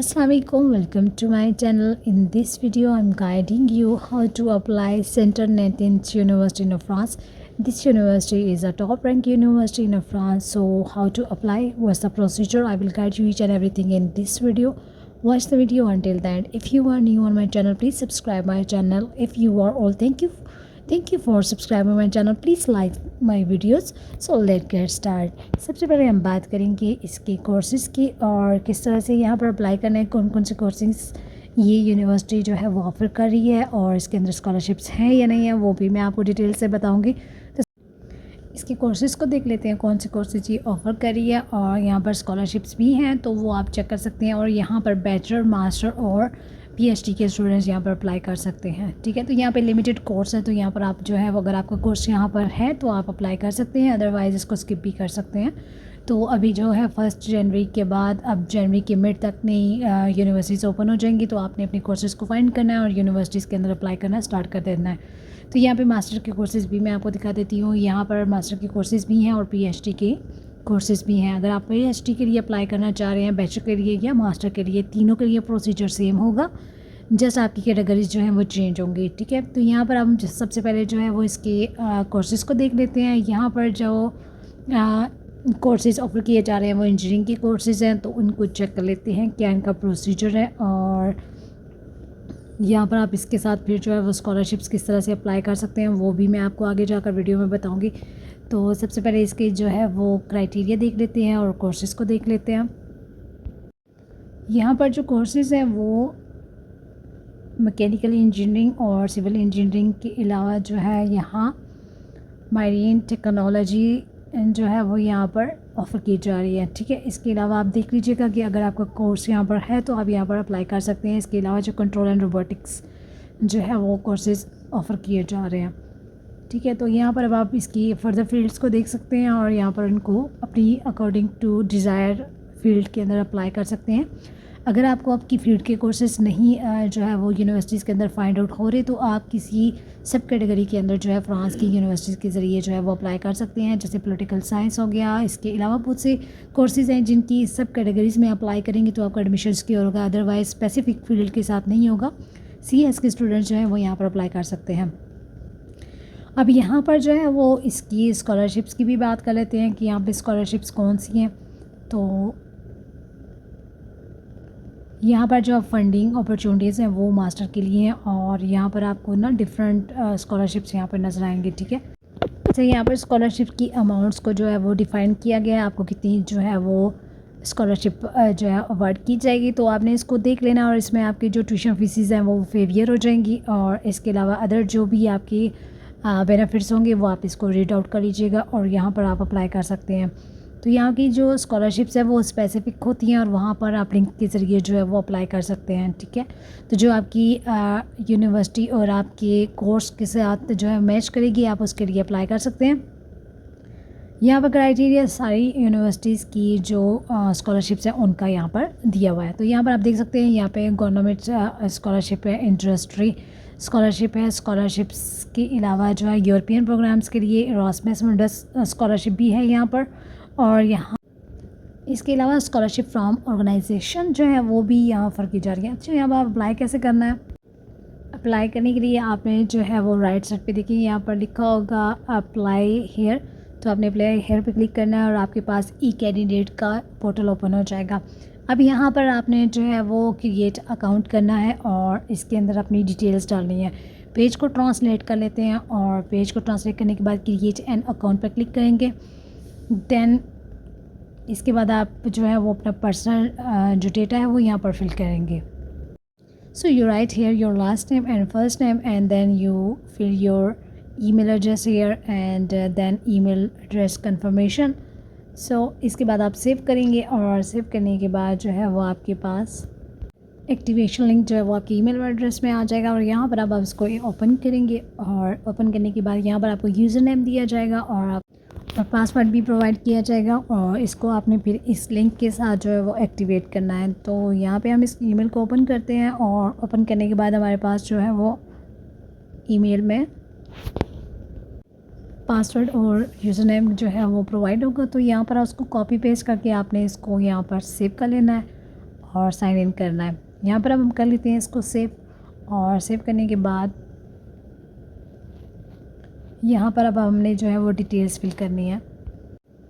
Assalamualaikum, welcome to my channel. In this video I'm guiding you how to apply Center Nantes University in France. This university is a top ranked university in France. So how to apply, what's the procedure, I will guide you each and everything in this video. Watch the video until the end. If you are new on my channel, please subscribe my channel. If you are old, thank you for subscribing my channel. Please like my videos. So let's get start. सबसे पहले हम बात करेंगे इसके courses की और किस तरह से यहाँ पर अप्लाई करना है, कौन कौन से कोर्सेज ये यूनिवर्सिटी जो है वो ऑफ़र कर रही है और इसके अंदर स्कॉलरशिप्स हैं या नहीं है वो भी मैं आपको डिटेल से बताऊँगी। तो इसके कोर्सेज़ को देख लेते हैं, कौन से कोर्सेज ये ऑफ़र कर रही है और यहाँ पर स्कॉलरशिप्स भी हैं तो वो आप चेक कर सकते हैं। और यहाँ पर बैचलर, मास्टर और पीएचडी के स्टूडेंट्स यहाँ पर अप्लाई कर सकते हैं। ठीक है, तो यहाँ पे लिमिटेड कोर्स है तो यहाँ पर आप जो है अगर आपका कोर्स यहाँ पर है तो आप अप्लाई कर सकते हैं, अदरवाइज़ इसको स्किप भी कर सकते हैं। तो अभी जो है 1 जनवरी के बाद अब जनवरी के मिड तक नई यूनिवर्सिटीज़ ओपन हो जाएंगी तो आपने अपने कोर्सेज़ को फाइंड करना है और यूनिवर्सिटीज़ के अंदर अप्लाई करना स्टार्ट कर देना है। तो यहाँ पर मास्टर के कोर्सेज़ भी मैं आपको दिखा देती हूँ। यहाँ पर मास्टर के कोर्सेज़ भी हैं और पीएचडी के कोर्सेज़ भी हैं। अगर आप पीएचडी के लिए अप्लाई करना चाह रहे हैं, बैचलर के लिए या मास्टर के लिए, तीनों के लिए प्रोसीजर सेम होगा, जस्ट आपकी कैटेगरीज जो हैं वो चेंज होंगी। ठीक है, तो यहाँ पर हम सबसे पहले जो है वो इसके कोर्सेज़ को देख लेते हैं। यहाँ पर जो कोर्सेज़ ऑफ़र किए जा रहे हैं वो इंजीनियरिंग के कोर्सेज़ हैं तो उनको चेक कर लेते हैं क्या इनका प्रोसीजर है। और यहाँ पर आप इसके साथ फिर जो है वो स्कॉलरशिप्स किस तरह से अप्लाई कर सकते हैं वो भी मैं आपको आगे जाकर वीडियो में बताऊँगी। तो सबसे पहले इसके जो है वो क्राइटेरिया देख लेते हैं और कोर्सेज़ को देख लेते हैं। यहाँ पर जो कोर्सेज़ हैं वो मैकेनिकल इंजीनियरिंग और सिविल इंजीनियरिंग के अलावा जो है यहाँ मारीन टेक्नोलॉजी जो है वो यहाँ पर ऑफ़र की जा रही है। ठीक है, इसके अलावा आप देख लीजिएगा कि अगर आपका कोर्स यहाँ पर है तो आप यहाँ पर अप्लाई कर सकते हैं। इसके अलावा जो कंट्रोल एंड रोबोटिक्स जो है वो कोर्सेज़ ऑफ़र किए जा रहे हैं। ठीक है, तो यहाँ पर अब आप इसकी फर्दर फील्ड्स को देख सकते हैं और यहाँ पर इनको अपनी अकॉर्डिंग टू डिज़ायर फील्ड के अंदर अप्लाई कर सकते हैं। अगर आपको आपकी फील्ड के कोर्सेज नहीं जो है वो यूनिवर्सिटीज़ के अंदर फाइंड आउट हो रहे तो आप किसी सब कैटेगरी के अंदर जो है फ्रांस की यूनिवर्सिटीज़ के ज़रिए जो है वो अप्लाई कर सकते हैं, जैसे पॉलिटिकल साइंस हो गया। इसके अलावा बहुत से कोर्सेज़ हैं जिनकी सब कैटेगरीज़ में अप्लाई करेंगे तो आपका एडमिशन सिक्योर होगा, अदरवाइज़ स्पेसिफिक फील्ड के साथ नहीं होगा। CS के स्टूडेंट्स जो हैं वो यहाँ पर अप्लाई कर सकते हैं। अब यहाँ पर जो है वो इसकी स्कॉलरशिप्स की भी बात कर लेते हैं कि यहाँ पर स्कॉलरशिप्स कौन सी हैं। तो यहाँ पर जो फंडिंग अपॉर्चुनिटीज़ हैं वो मास्टर के लिए हैं और यहाँ पर आपको ना डिफरेंट स्कॉलरशिप्स यहाँ पर नज़र आएंगे। ठीक है, तो यहाँ पर स्कॉलरशिप की अमाउंट्स को जो है वो डिफ़ाइन किया गया है, आपको कितनी जो है वो स्कॉलरशिप जो है अवार्ड की जाएगी तो आपने इसको देख लेना और इसमें आपकी जो ट्यूशन फीसिस हैं वो फेवियर हो जाएंगी। और इसके अलावा अदर जो भी आपकी बेनिफिट्स होंगे वो आप इसको रीड आउट कर लीजिएगा और यहाँ पर आप अप्लाई कर सकते हैं। तो यहाँ की जो स्कॉलरशिप्स है वो स्पेसिफ़िक होती हैं और वहाँ पर आप लिंक के ज़रिए जो है वो अप्लाई कर सकते हैं। ठीक है, तो जो आपकी यूनिवर्सिटी और आपके कोर्स के साथ जो है मैच करेगी आप उसके लिए अप्लाई कर सकते हैं। यहाँ पर क्राइटेरिया सारी यूनिवर्सिटीज़ की जो स्कॉलरशिप्स हैं उनका यहाँ पर दिया हुआ है। तो यहाँ पर आप देख सकते हैं यहाँ पे गवर्नमेंट स्कॉलरशिप है, इंडस्ट्री स्कॉलरशिप है, स्कॉलरशिप्स के अलावा जो है यूरोपियन प्रोग्राम्स के लिए एरास्मस मुंडस स्कॉलरशिप भी है यहाँ पर। और यहाँ इसके अलावा स्कॉलरशिप फ्रॉम ऑर्गेनाइजेशन जो है वो भी यहाँ ऑफ़र की जा रही है। अच्छा, यहाँ पर अप्लाई कैसे करना है? अप्लाई करने के लिए आपने जो है वो राइट साइड पे देखिए यहाँ पर लिखा होगा अप्लाई हेयर, तो आपने अप्लाई हेयर पे क्लिक करना है और आपके पास ई कैंडिडेट का पोर्टल ओपन हो जाएगा। अब यहाँ पर आपने जो है वो क्रिएट अकाउंट करना है और इसके अंदर अपनी डिटेल्स डालनी है। पेज को ट्रांसलेट कर लेते हैं और पेज को ट्रांसलेट करने के बाद क्रिएट एन अकाउंट पर क्लिक करेंगे। देन इसके बाद आप जो है वो अपना पर्सनल जो डेटा है वो यहाँ पर फिल करेंगे। So you write here your last name and first name and then you fill your email address here and then email address confirmation. So इसके बाद आप सेव करेंगे और सेव करने के बाद जो है वो आपके पास एक्टिवेशन लिंक जो है वो आपके ईमेल एड्रेस में आ जाएगा और यहाँ पर आप इसको ओपन करेंगे और ओपन करने के बाद यहाँ पर आपको यूज़र नेम दिया जाएगा और पासवर्ड भी प्रोवाइड किया जाएगा और इसको आपने फिर इस लिंक के साथ जो है वो एक्टिवेट करना है। तो यहाँ पे हम इस ईमेल को ओपन करते हैं और ओपन करने के बाद हमारे पास जो है वो ईमेल में पासवर्ड और यूज़र नेम जो है वो प्रोवाइड होगा। तो यहाँ पर उसको कॉपी पेस्ट करके आपने इसको यहाँ पर सेव कर लेना है और साइन इन करना है। यहाँ पर अब हम कर लेते हैं इसको सेव, और सेव करने के बाद यहाँ पर अब हमने जो है वो डिटेल्स फिल करनी है।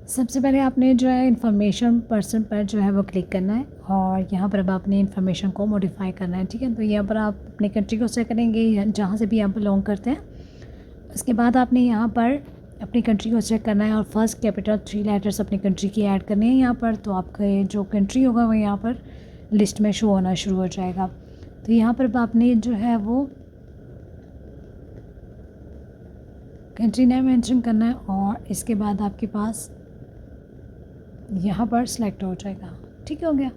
सबसे पहले आपने जो है इन्फॉर्मेशन पर्सन पर जो है वो क्लिक करना है, और यहाँ पर अब आपने इन्फॉर्मेशन को मॉडिफाई करना है। ठीक है, तो यहाँ पर आप अपने कंट्री को सेलेक्ट करेंगे जहाँ से भी आप बिलोंग करते हैं। उसके बाद आपने यहाँ पर अपनी कंट्री को चेक करना है, और फर्स्ट कैपिटल 3 लेटर्स अपनी कंट्री की ऐड करने हैं यहाँ पर। तो आपका जो कंट्री होगा वो यहाँ पर लिस्ट में शो होना शुरू हो जाएगा। तो यहाँ पर आपने जो है वो कंट्री नेम मेंशन करना है, और इसके बाद आपके पास यहाँ पर सिलेक्ट हो जाएगा। ठीक हो गया।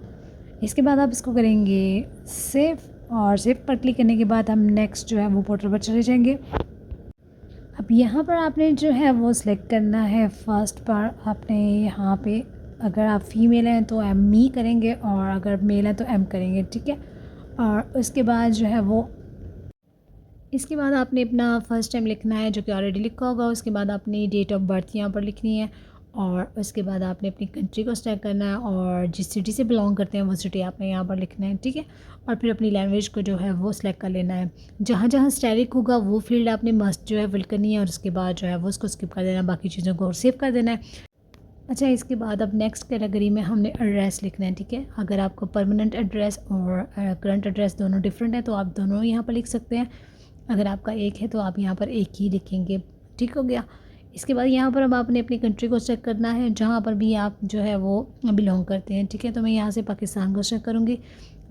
इसके बाद आप इसको करेंगे सेव, और सेव पर क्लिक करने के बाद हम नेक्स्ट जो है वो पोर्टल पर चले जाएंगे। अब यहाँ पर आपने जो है वो सिलेक्ट करना है फर्स्ट पर आपने यहाँ पे, अगर आप फीमेल हैं तो एम मी करेंगे, और अगर मेल है तो एम करेंगे। ठीक है, और उसके बाद जो है वो इसके बाद आपने अपना फ़र्स्ट टाइम लिखना है जो कि ऑलरेडी लिखा होगा। उसके बाद अपनी डेट ऑफ बर्थ यहाँ पर लिखनी है, और उसके बाद आपने अपनी कंट्री को सेलेक्ट करना है, और जिस सिटी से बिलोंग करते हैं वो सिटी आपने यहाँ पर लिखना है। ठीक है, और फिर अपनी लैंग्वेज को जो है वो सिलेक्ट कर लेना है। जहाँ जहाँ स्टैटिक होगा वो फील्ड आपने मस्ट जो है फिल करनी है, और उसके बाद जो है वो उसको स्किप कर देना, बाकी चीज़ों को सेव कर देना है। अच्छा, इसके बाद अब नेक्स्ट कैटेगरी में हमने एड्रेस लिखना है। ठीक है, अगर आपका परमानेंट एड्रेस और करंट एड्रेस दोनों डिफरेंट है तो आप दोनों यहाँ पर लिख सकते हैं। अगर आपका एक है तो आप यहाँ पर एक ही लिखेंगे। ठीक हो गया। इसके बाद यहाँ पर अब आपने अपनी कंट्री को चेक करना है जहाँ पर भी आप जो है वो बिलोंग करते हैं। ठीक है, तो मैं यहाँ से पाकिस्तान को चेक करूँगी।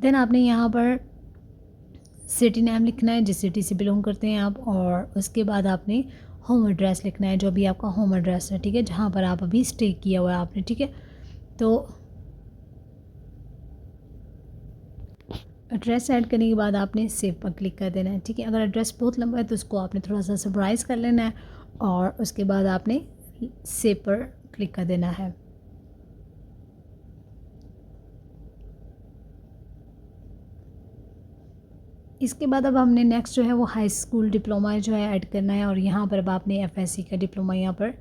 देन आपने यहाँ पर सिटी नेम लिखना है जिस सिटी से बिलोंग करते हैं आप, और उसके बाद आपने होम एड्रेस लिखना है जो भी आपका होम एड्रेस है। ठीक है, जहाँ पर आप अभी स्टे किया हुआ है आपने। ठीक है, तो एड्रेस ऐड करने के बाद आपने सेव पर क्लिक कर देना है। ठीक है, अगर एड्रेस बहुत लंबा है तो उसको आपने थोड़ा सा समराइज़ कर लेना है, और उसके बाद आपने सेव पर क्लिक कर देना है। इसके बाद अब हमने नेक्स्ट जो है वो हाई स्कूल डिप्लोमा जो है ऐड करना है, और यहाँ पर अब आपने एफएससी का डिप्लोमा यहाँ पर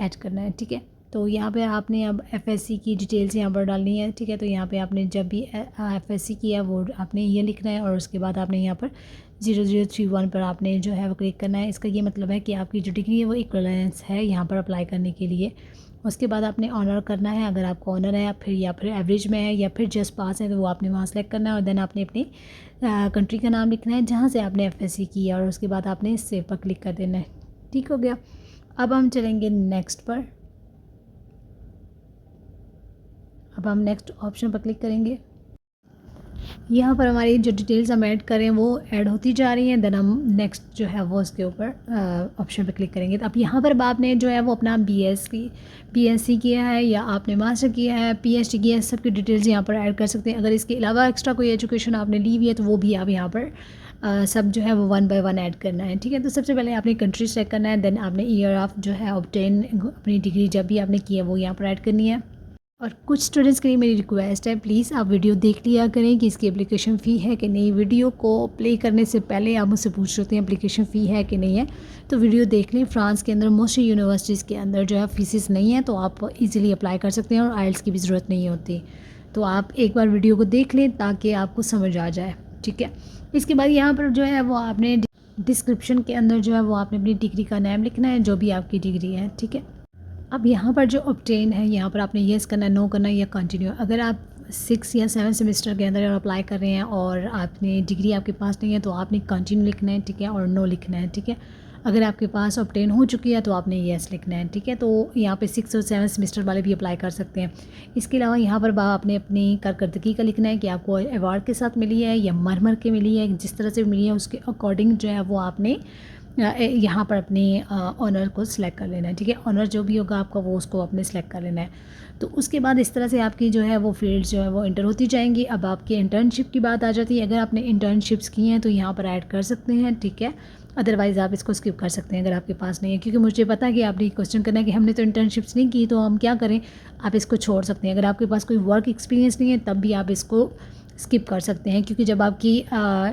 ऐड करना है। ठीक है, तो यहाँ पे आपने अब एफएससी की डिटेल्स यहाँ पर डालनी है। ठीक है, तो यहाँ पे आपने जब भी एफएससी किया वो आपने ये लिखना है, और उसके बाद आपने यहाँ पर 0031 पर आपने जो है वो क्लिक करना है। इसका ये मतलब है कि आपकी जो डिग्री है वो इक्विवेलेंस है यहाँ पर अप्लाई करने के लिए। उसके बाद आपने ऑनर करना है, अगर आपको ऑनर है या फिर एवरेज में है या फिर जस्ट पास है तो वो आपने वहाँ सेलेक्ट करना है, और देन आपने अपनी कंट्री का नाम लिखना है जहाँ से आपने एफएससी किया, और उसके बाद आपने सेव पर क्लिक कर देना है। ठीक हो गया। अब हम चलेंगे नेक्स्ट पर। अब हम नेक्स्ट ऑप्शन पर क्लिक करेंगे। यहाँ पर हमारी जो डिटेल्स हम ऐड करें वो ऐड होती जा रही हैं। देन हम नेक्स्ट जो है वो उसके ऊपर ऑप्शन पर क्लिक करेंगे। तो अब यहाँ पर आपने जो है वो अपना बीएससी किया है या आपने मास्टर किया है, पीएचडी किया है, सबकी डिटेल्स यहाँ पर ऐड कर सकते हैं। अगर इसके अलावा एक्स्ट्रा कोई एजुकेशन आपने ली हुई है तो वो भी आप यहाँ पर सब जो है वो 1 बाय 1 ऐड करना है। ठीक है, तो सबसे पहले आपने कंट्री सेलेक्ट करना है, देन आपने ईयर ऑफ जो है ऑब्टेन अपनी डिग्री जब भी आपने की है वो यहाँ पर ऐड करनी है। और कुछ स्टूडेंट्स के लिए मेरी रिक्वेस्ट है, प्लीज़ आप वीडियो देख लिया करें कि इसकी एप्लीकेशन फ़ी है कि नहीं। वीडियो को प्ले करने से पहले आप मुझसे पूछ रहे हैं एप्लीकेशन फ़ी है कि नहीं है, तो वीडियो देख लें। फ्रांस के अंदर मोस्ट यूनिवर्सिटीज़ के अंदर जो है फीसिस नहीं है, तो आप इजीली अप्लाई कर सकते हैं और आइल्स की भी ज़रूरत नहीं होती। तो आप एक बार वीडियो को देख लें ताकि आपको समझ आ जाए। ठीक है, इसके बाद यहाँ पर जो है वो आपने डिस्क्रिप्शन के अंदर जो है वो आपने अपनी डिग्री का नाम लिखना है, जो भी आपकी डिग्री है। ठीक है, अब यहाँ पर जो ऑब्टेन है यहाँ पर आपने येस करना है, नो करना है या कंटिन्यू। अगर आप 6 या 7 सेमेस्टर के अंदर अप्लाई कर रहे हैं और आपने डिग्री आपके पास नहीं है तो आपने कंटिन्यू लिखना है। ठीक है, और नो लिखना है। ठीक है, अगर आपके पास ऑब्टेन हो चुकी है तो आपने येस लिखना है। ठीक है, तो यहाँ पे 6 और 7 सेमेस्टर वाले भी अप्लाई कर सकते हैं। इसके अलावा यहाँ पर आपने अपनी कारकर्दगी का लिखना है कि आपको अवार्ड के साथ मिली है या मर के मिली है, जिस तरह से मिली है उसके अकॉर्डिंग जो है वो आपने यहाँ पर अपनी ऑनर को सिलेक्ट कर लेना है। ठीक है, ऑनर जो भी होगा आपका वो उसको अपने सिलेक्ट कर लेना है। तो उसके बाद इस तरह से आपकी जो है वो फील्ड्स जो है वो इंटर होती जाएंगी। अब आपकी इंटर्नशिप की बात आ जाती है। अगर आपने इंटर्नशिप्स की हैं तो यहाँ पर ऐड कर सकते हैं। ठीक है, अदरवाइज़ आप इसको स्किप कर सकते हैं अगर आपके पास नहीं है, क्योंकि मुझे पता है कि आपने क्वेश्चन करना है कि हमने तो इंटर्नशिप्स नहीं की तो हम क्या करें। आप इसको छोड़ सकते हैं। अगर आपके पास कोई वर्क एक्सपीरियंस नहीं है तब भी आप इसको स्किप कर सकते हैं, क्योंकि जब आपकी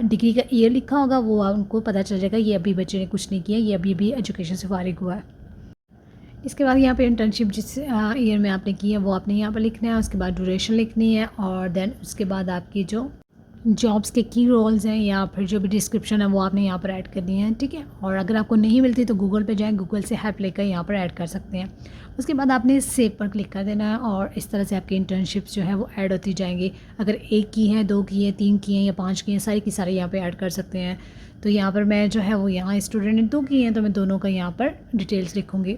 डिग्री का ईयर लिखा होगा वो उनको पता चल जाएगा ये अभी बच्चे ने कुछ नहीं किया, ये अभी एजुकेशन से फारिग हुआ है। इसके बाद यहाँ पे इंटर्नशिप जिस ईयर में आपने की है वो आपने यहाँ पर लिखना है, उसके बाद ड्यूरेशन लिखनी है और देन उसके बाद आपकी जो जॉब्स के की रोल्स हैं या फिर जो भी डिस्क्रिप्शन है वो आपने यहाँ पर ऐड करनी है, ठीक है। और अगर आपको नहीं मिलती तो गूगल पे जाएँ, गूगल से हेल्प लेकर यहाँ पर ऐड कर सकते हैं। उसके बाद आपने सेव पर क्लिक कर देना है और इस तरह से आपकी इंटर्नशिप्स जो है वो ऐड होती जाएंगी। अगर 1 की है, 2 की है, 3 की हैं या 5 की हैं, सारी की सारी यहाँ पे ऐड कर सकते हैं। तो यहाँ पर मैं जो है वो यहाँ स्टूडेंट ने 2 की हैं तो मैं दोनों का यहाँ पर डिटेल्स लिखूँगी।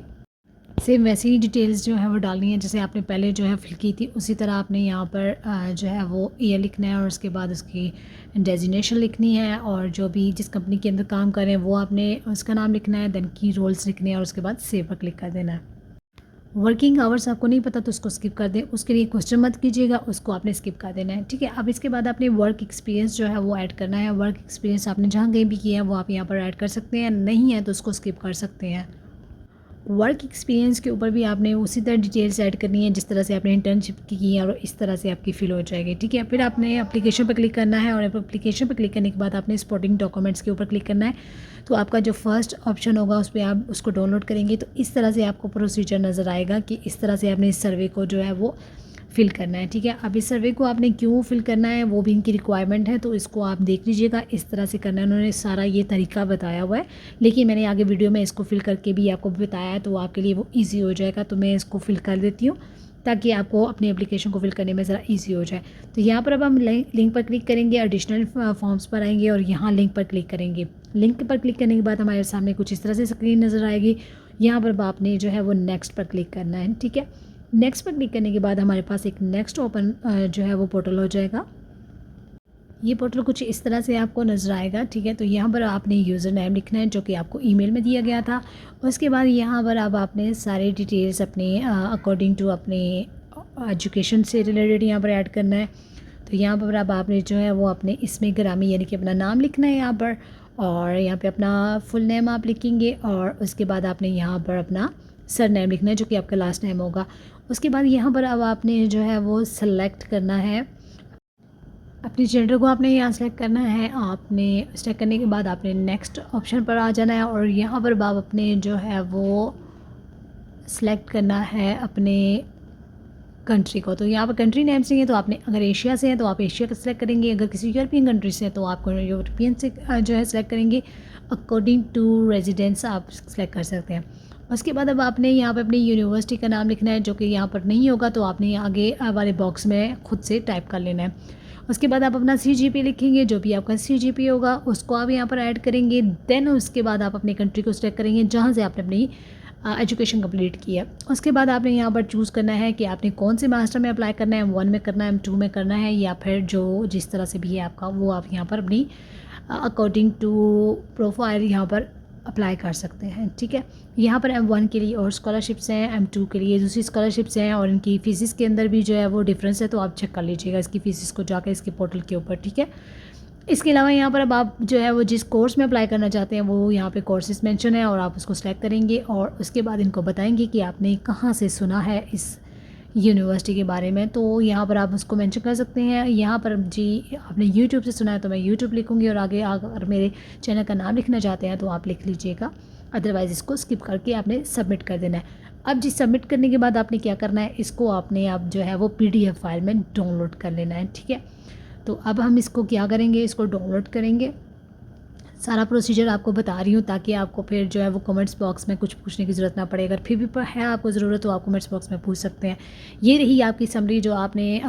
सेम वैसे ही डिटेल्स जो है वो डालनी है जैसे आपने पहले जो है फिल की थी, उसी तरह आपने यहाँ पर जो है वो ईयर लिखना है और उसके बाद उसकी डेजिग्नेशन लिखनी है और जो भी जिस कंपनी के अंदर काम कर रहे हैं वो आपने उसका नाम लिखना है, देन की रोल्स लिखने हैं और उसके बाद सेव पर क्लिक कर देना है। वर्किंग आवर्स आपको नहीं पता तो उसको स्किप कर दें, उसके लिए क्वेश्चन मत कीजिएगा, उसको आपने स्किप कर देना है, ठीक है। अब इसके बाद आपने वर्क एक्सपीरियंस जो है वो ऐड करना है। वर्क एक्सपीरियंस आपने जहाँ कहीं भी किया है वो आप यहाँ पर ऐड कर सकते हैं, नहीं है तो उसको स्किप कर सकते हैं। वर्क एक्सपीरियंस के ऊपर भी आपने उसी तरह डिटेल्स ऐड करनी है जिस तरह से आपने इंटर्नशिप की है और इस तरह से आपकी फिल हो जाएगी, ठीक है। फिर आपने एप्लीकेशन पर क्लिक करना है और एप्लीकेशन पर क्लिक करने के बाद आपने स्पोर्टिंग डॉक्यूमेंट्स के ऊपर क्लिक करना है। तो आपका जो फर्स्ट ऑप्शन होगा उस पर आप उसको डाउनलोड करेंगे तो इस तरह से आपको प्रोसीजर नज़र आएगा कि इस तरह से आपने इस सर्वे को जो है वो फिल करना है, ठीक है। अब इस सर्वे को आपने क्यों फिल करना है वो भी इनकी रिक्वायरमेंट है, तो इसको आप देख लीजिएगा, इस तरह से करना है। उन्होंने सारा ये तरीका बताया हुआ है, लेकिन मैंने आगे वीडियो में इसको फिल करके भी आपको बताया है तो आपके लिए वो ईजी हो जाएगा। तो मैं इसको फिल कर देती हूँ ताकि आपको अपनी एप्लीकेशन को फिल करने में ज़रा ईजी हो जाए। तो यहाँ पर अब हम लिंक पर क्लिक करेंगे, एडिशनल फॉर्म्स पर आएंगे और यहाँ लिंक पर क्लिक करेंगे। लिंक पर क्लिक करने के बाद हमारे सामने कुछ इस तरह से स्क्रीन नज़र आएगी। यहाँ पर आपने जो है वो नेक्स्ट पर क्लिक करना है, ठीक है। नेक्स्ट पर क्लिक करने के बाद हमारे पास एक नेक्स्ट ओपन जो है वो पोर्टल हो जाएगा। ये पोर्टल कुछ इस तरह से आपको नज़र आएगा, ठीक है। तो यहाँ पर आपने यूज़र नेम लिखना है जो कि आपको ईमेल में दिया गया था। उसके बाद यहाँ पर अब आपने सारे डिटेल्स अपने अकॉर्डिंग टू अपने एजुकेशन से रिलेटेड यहाँ पर ऐड करना है। तो यहाँ पर अब आपने जो है वो अपने इसमें ग्रामी यानी कि अपना नाम लिखना है यहाँ पर, और यहाँ पे अपना फुल नेम आप लिखेंगे और उसके बाद आपने यहाँ पर अपना सर नेम लिखना है जो कि आपका लास्ट नेम होगा। उसके बाद यहाँ पर अब आपने जो है वो सिलेक्ट करना है अपने जेंडर को, आपने यहाँ सेलेक्ट करना है। आपने सेलेक्ट करने के बाद आपने नेक्स्ट ऑप्शन पर आ जाना है और यहाँ पर आप अपने जो है वो सिलेक्ट करना है अपने कंट्री को। तो यहाँ पर कंट्री नेम से है तो आपने अगर एशिया से हैं तो आप एशिया का सिलेक्ट करेंगे, अगर किसी यूरोपियन कंट्री से हैं तो आप यूरोपियन से जो है सिलेक्ट करेंगे। अकॉर्डिंग टू रेजिडेंस आप सिलेक्ट कर सकते हैं। उसके बाद अब आपने यहाँ पे अपनी यूनिवर्सिटी का नाम लिखना है जो कि यहाँ पर नहीं होगा तो आपने आगे वाले बॉक्स में खुद से टाइप कर लेना है। उसके बाद आप अपना CGPA लिखेंगे, जो भी आपका CGPA होगा उसको आप यहाँ पर ऐड करेंगे। देन उसके बाद आप अपनी कंट्री को सिलेक्ट करेंगे जहाँ से आपने अपनी एजुकेशन कंप्लीट की है। उसके बाद आपने यहाँ पर चूज़ करना है कि आपने कौन से मास्टर में अप्लाई करना है, M1 में करना है, M2 में करना है, या फिर जो जिस तरह से भी है आपका वो आप यहाँ पर अपनी अकॉर्डिंग टू प्रोफाइल यहाँ पर अप्लाई कर सकते हैं, ठीक है। यहाँ पर M1 के लिए और स्कॉलरशिप्स हैं, M2 के लिए दूसरी स्कॉलरशिप्स हैं और इनकी फ़ीसिस के अंदर भी जो है वो डिफरेंस है, तो आप चेक कर लीजिएगा इसकी फ़ीसिस को जाकर इसके पोर्टल के ऊपर, ठीक है। इसके अलावा यहाँ पर अब आप जो है वो जिस कोर्स में अप्लाई करना चाहते हैं वो यहाँ पे कोर्सेज मेंशन है और आप उसको सेलेक्ट करेंगे और उसके बाद इनको बताएंगे कि आपने कहाँ से सुना है इस यूनिवर्सिटी के बारे में। तो यहाँ पर आप उसको मेंशन कर सकते हैं। यहाँ पर जी आपने यूट्यूब से सुना है तो मैं यूट्यूब लिखूँगी और आगे अगर मेरे चैनल का नाम लिखना चाहते हैं तो आप लिख लीजिएगा, अदरवाइज़ इसको स्किप करके आपने सबमिट कर देना है। अब जी सबमिट करने के बाद आपने क्या करना है, इसको आपने आप जो है वो PDF फाइल में डाउनलोड कर लेना है, ठीक है। तो अब हम इसको क्या करेंगे, इसको डाउनलोड करेंगे। सारा प्रोसीजर आपको बता रही हूँ ताकि आपको फिर जो है वो कमेंट्स बॉक्स में कुछ पूछने की ज़रूरत ना पड़े। अगर फिर भी है आपको ज़रूरत तो आप कमेंट्स बॉक्स में पूछ सकते हैं। ये रही आपकी समरी जो आपने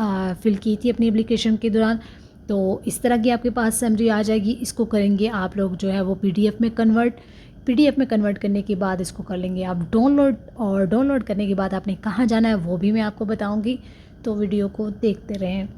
फिल की थी अपनी एप्लीकेशन के दौरान। तो इस तरह की आपके पास समरी आ जाएगी। इसको करेंगे आप लोग जो है वो PDF में कन्वर्ट करने के बाद इसको कर लेंगे आप डाउनलोड, और डाउनलोड करने के बाद आपने कहाँ जाना है वो भी मैं आपको बताऊँगी। तो वीडियो को देखते रहें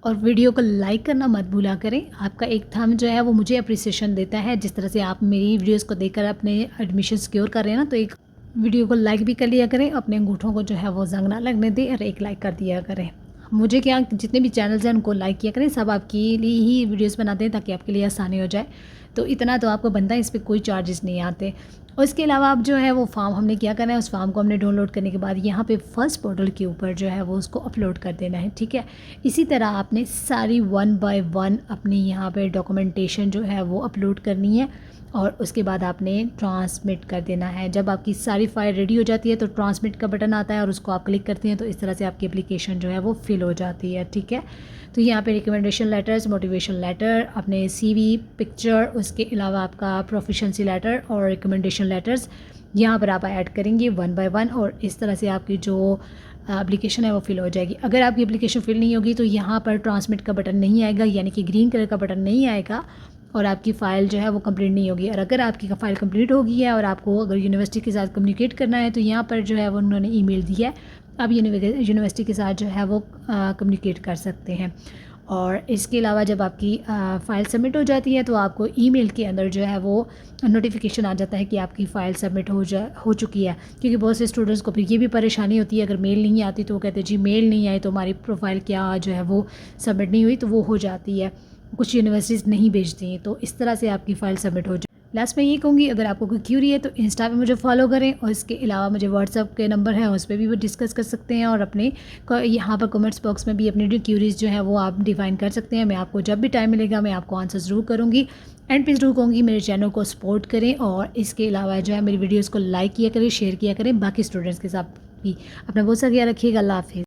और वीडियो को लाइक करना मत भूला करें। आपका एक थंब जो है वो मुझे अप्रिसिएशन देता है। जिस तरह से आप मेरी वीडियोस को देखकर अपने एडमिशन सिक्योर कर रहे हैं ना, तो एक वीडियो को लाइक भी कर लिया करें, अपने अंगूठों को जो है वो जंग ना लगने दें और एक लाइक कर दिया करें। मुझे क्या, जितने भी चैनल्स हैं उनको लाइक किया करें, सब आपके लिए ही वीडियोस बनाते हैं ताकि आपके लिए आसानी हो जाए। तो इतना तो आपको बनता है, इस पर कोई चार्जेस नहीं आते। और इसके अलावा आप जो है वो फॉर्म हमने क्या करना है, उस फॉर्म को हमने डाउनलोड करने के बाद यहाँ पे फर्स्ट पोर्टल के ऊपर जो है वो उसको अपलोड कर देना है, ठीक है। इसी तरह आपने सारी 1 बाय 1 अपनी यहाँ पे डॉक्यूमेंटेशन जो है वो अपलोड करनी है। और उसके बाद आपने ट्रांसमिट कर देना है। जब आपकी सारी फाइल रेडी हो जाती है तो ट्रांसमिट का बटन आता है और उसको आप क्लिक करते हैं तो इस तरह से आपकी एप्लीकेशन जो है वो फिल हो जाती है, ठीक है। तो यहाँ पे रिकमेंडेशन लेटर्स, मोटिवेशन लेटर, अपने सीवी, पिक्चर, उसके अलावा आपका प्रोफिशिएंसी लेटर और रिकमेंडेशन लेटर्स यहाँ पर आप ऐड करेंगे वन बाय वन और इस तरह से आपकी जो एप्लीकेशन है वो फिल हो जाएगी। अगर आपकी एप्लीकेशन फिल नहीं होगी तो यहाँ पर ट्रांसमिट का बटन नहीं आएगा, यानी कि ग्रीन कलर का बटन नहीं आएगा और आपकी फ़ाइल जो है वो कंप्लीट नहीं होगी। और अगर आपकी फ़ाइल कंप्लीट होगी है और आपको अगर यूनिवर्सिटी के साथ कम्युनिकेट करना है तो यहाँ पर जो है वो उन्होंने ईमेल दी है, आप यूनिवर्सिटी के साथ जो है वो कम्युनिकेट कर सकते हैं। और इसके अलावा जब आपकी फ़ाइल सबमिट हो जाती है तो आपको ईमेल के अंदर जो है वो नोटिफिकेशन आ जाता है कि आपकी फ़ाइल सबमिट हो चुकी है। क्योंकि बहुत से स्टूडेंट्स को फिर ये भी परेशानी होती है, अगर मेल नहीं आती तो वो कहते हैं जी मेल नहीं आई तो हमारी प्रोफाइल क्या जो है वो सबमिट नहीं हुई, तो वो हो जाती है। कुछ यूनिवर्सिटीज़ नहीं भेजती हैं, तो इस तरह से आपकी फ़ाइल सबमिट हो जाए। लास्ट में ये कहूँगी, अगर आपको कोई क्यूरी है तो इंस्टा पे मुझे फॉलो करें और इसके अलावा मुझे व्हाट्सअप के नंबर है उस पर भी वो डिस्कस कर सकते हैं और अपने यहाँ पर कमेंट्स बॉक्स में भी अपनी जो क्यूरीज़ जो है वो आप डिफाइन कर सकते हैं। मैं आपको जब भी टाइम मिलेगा मैं आपको आंसर ज़रूर करूँगी। एंड प्लीज़ ज़रूर कहूँगी मेरे चैनल को सपोर्ट करें और इसके अलावा जो है मेरी वीडियोज़ को लाइक किया करें, शेयर किया करें बाकी स्टूडेंट्स के साथ भी। अपना बहुत सा ख्याल रखिएगा। अल्लाह हाफिज़।